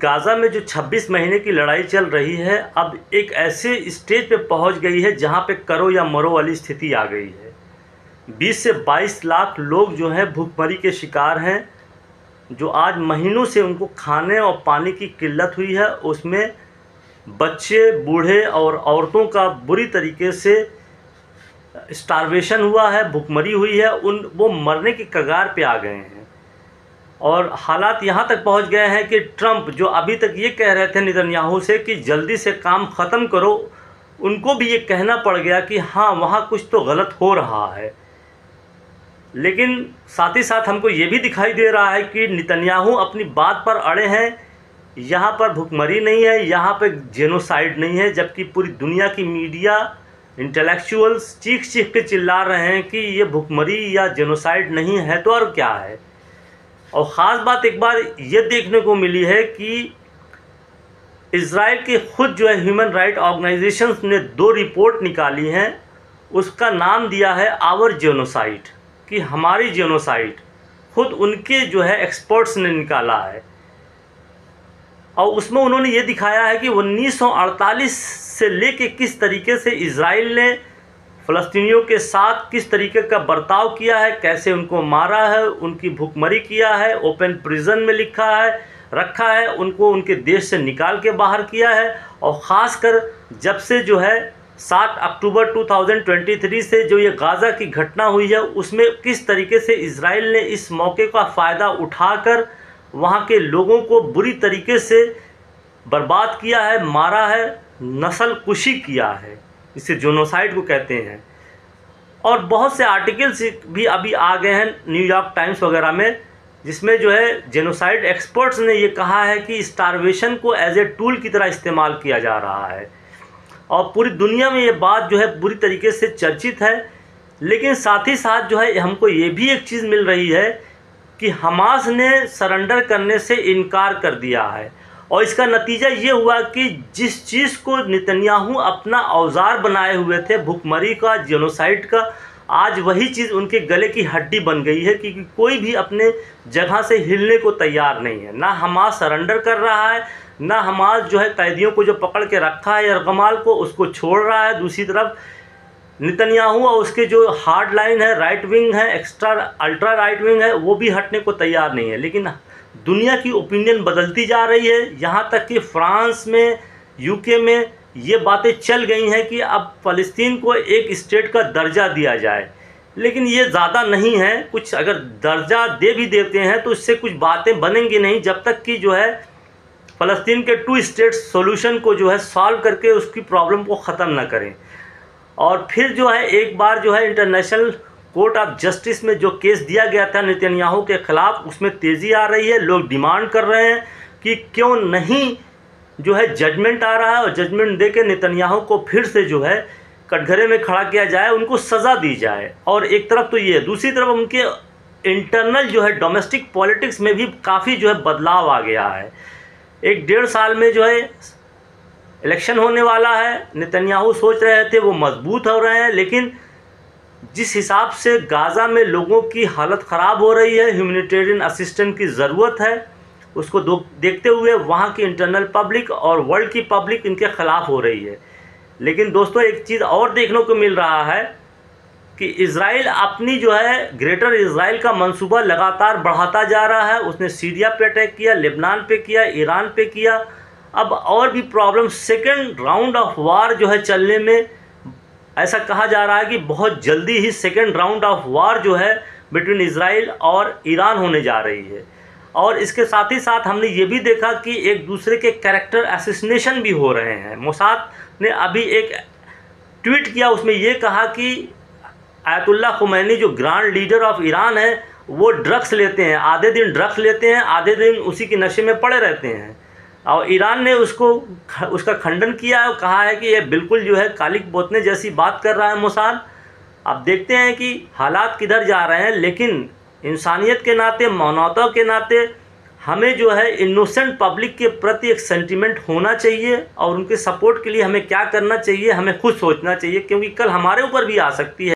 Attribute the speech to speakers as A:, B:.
A: Gaza में जो 26 महीने की लड़ाई चल रही है अब एक ऐसे स्टेज पे पहुंच गई है जहां पे करो या मरो वाली स्थिति आ गई है। 20 से 22 लाख लोग जो हैं भूखमरी के शिकार हैं, जो आज महीनों से उनको खाने और पानी की किल्लत हुई है। उसमें बच्चे, बूढ़े और औरतों का बुरी तरीके से स्टारवेशन हुआ है, भूखमरी हुई है। वो मरने की कगार पे आ गए हैं और हालात यहाँ तक पहुँच गए हैं कि ट्रंप जो अभी तक ये कह रहे थे नेतन्याहू से कि जल्दी से काम ख़त्म करो, उनको भी ये कहना पड़ गया कि हाँ वहाँ कुछ तो गलत हो रहा है। लेकिन साथ ही साथ हमको ये भी दिखाई दे रहा है कि नेतन्याहू अपनी बात पर अड़े हैं। यहाँ पर भूखमरी नहीं है, यहाँ पर जेनोसाइड नहीं है, जबकि पूरी दुनिया की मीडिया, इंटेलेक्चुअल्स चीख चीख के चिल्ला रहे हैं कि ये भूखमरी या जेनोसाइड नहीं है तो और क्या है। और ख़ास बात एक बार ये देखने को मिली है कि इज़राइल के खुद जो है ह्यूमन राइट ऑर्गेनाइजेशंस ने 2 रिपोर्ट निकाली हैं, उसका नाम दिया है आवर जेनोसाइड, कि हमारी जेनोसाइड। खुद उनके जो है एक्सपर्ट्स ने निकाला है और उसमें उन्होंने ये दिखाया है कि 1948 से लेके किस तरीके से इज़राइल ने फ़लस्तीनियों के साथ किस तरीके का बर्ताव किया है, कैसे उनको मारा है, उनकी भूखमरी किया है, ओपन प्रिजन में रखा है, उनको उनके देश से निकाल के बाहर किया है। और ख़ासकर जब से जो है 7 अक्टूबर 2023 से जो ये गाज़ा की घटना हुई है, उसमें किस तरीके से इज़राइल ने इस मौके का फ़ायदा उठाकर वहाँ के लोगों को बुरी तरीके से बर्बाद किया है, मारा है, नस्ल कुशी किया है, इसे जेनोसाइड को कहते हैं। और बहुत से आर्टिकल्स भी अभी आ गए हैं न्यूयॉर्क टाइम्स वगैरह में, जिसमें जो है जेनोसाइड एक्सपर्ट्स ने ये कहा है कि स्टारवेशन को एज ए टूल की तरह इस्तेमाल किया जा रहा है और पूरी दुनिया में ये बात जो है बुरी तरीके से चर्चित है। लेकिन साथ ही साथ जो है हमको ये भी एक चीज़ मिल रही है कि हमास ने सरेंडर करने से इनकार कर दिया है और इसका नतीजा ये हुआ कि जिस चीज़ को नेतन्याहू अपना औजार बनाए हुए थे भूखमरी का, जेनोसाइड का, आज वही चीज़ उनके गले की हड्डी बन गई है कि कोई भी अपने जगह से हिलने को तैयार नहीं है। ना हमास सरेंडर कर रहा है, ना हमास जो है कैदियों को जो पकड़ के रखा है यरगमाल को, उसको छोड़ रहा है। दूसरी तरफ नेतन्याहू और उसके जो हार्ड लाइन है, राइट विंग है, एक्स्ट्रा अल्ट्रा राइट विंग है, वो भी हटने को तैयार नहीं है। लेकिन दुनिया की ओपिनियन बदलती जा रही है, यहाँ तक कि फ्रांस में, यूके में ये बातें चल गई हैं कि अब फ़लस्तीन को एक स्टेट का दर्जा दिया जाए। लेकिन ये ज़्यादा नहीं है, कुछ अगर दर्जा दे भी देते हैं तो इससे कुछ बातें बनेंगी नहीं जब तक कि जो है फ़लस्तीन के 2 स्टेट सॉल्यूशन को जो है सॉल्व करके उसकी प्रॉब्लम को ख़त्म ना करें। और फिर जो है एक बार जो है इंटरनेशनल कोर्ट ऑफ जस्टिस में जो केस दिया गया था नेतन्याहू के ख़िलाफ़, उसमें तेज़ी आ रही है। लोग डिमांड कर रहे हैं कि क्यों नहीं जो है जजमेंट आ रहा है और जजमेंट दे के नेतन्याहू को फिर से जो है कटघरे में खड़ा किया जाए, उनको सज़ा दी जाए। और एक तरफ तो ये, दूसरी तरफ उनके इंटरनल जो है डोमेस्टिक पॉलिटिक्स में भी काफ़ी जो है बदलाव आ गया है। 1-1.5 साल में जो है इलेक्शन होने वाला है। नेतन्याहू सोच रहे थे वो मजबूत हो रहे हैं, लेकिन जिस हिसाब से गाज़ा में लोगों की हालत ख़राब हो रही है, ह्यूमैनिटेरियन असिस्टेंस की ज़रूरत है, उसको देखते हुए वहाँ की इंटरनल पब्लिक और वर्ल्ड की पब्लिक इनके ख़िलाफ़ हो रही है। लेकिन दोस्तों एक चीज़ और देखने को मिल रहा है कि इज़राइल अपनी जो है ग्रेटर इज़राइल का मंसूबा लगातार बढ़ाता जा रहा है। उसने सीरिया पे अटैक किया, लेबनान पे किया, ईरान पे किया। अब और भी problem, second round of war जो है चलने में, ऐसा कहा जा रहा है कि बहुत जल्दी ही सेकेंड राउंड ऑफ वार जो है बिटवीन इज़राइल और ईरान होने जा रही है। और इसके साथ ही साथ हमने ये भी देखा कि एक दूसरे के कैरेक्टर असैसिनेशन भी हो रहे हैं। मोसाद ने अभी एक ट्वीट किया, उसमें ये कहा कि आयतुल्ला खुमैनी जो ग्रांड लीडर ऑफ ईरान है वो ड्रग्स लेते हैं, आधे दिन ड्रग्स लेते हैं, आधे दिन उसी के नशे में पड़े रहते हैं। और ईरान ने उसका खंडन किया है और कहा है कि ये बिल्कुल जो है कालिक पोतने जैसी बात कर रहा है मोसाद। अब देखते हैं कि हालात किधर जा रहे हैं, लेकिन इंसानियत के नाते, मानवता के नाते हमें जो है इनोसेंट पब्लिक के प्रति एक सेंटिमेंट होना चाहिए और उनके सपोर्ट के लिए हमें क्या करना चाहिए, हमें खुद सोचना चाहिए, क्योंकि कल हमारे ऊपर भी आ सकती है।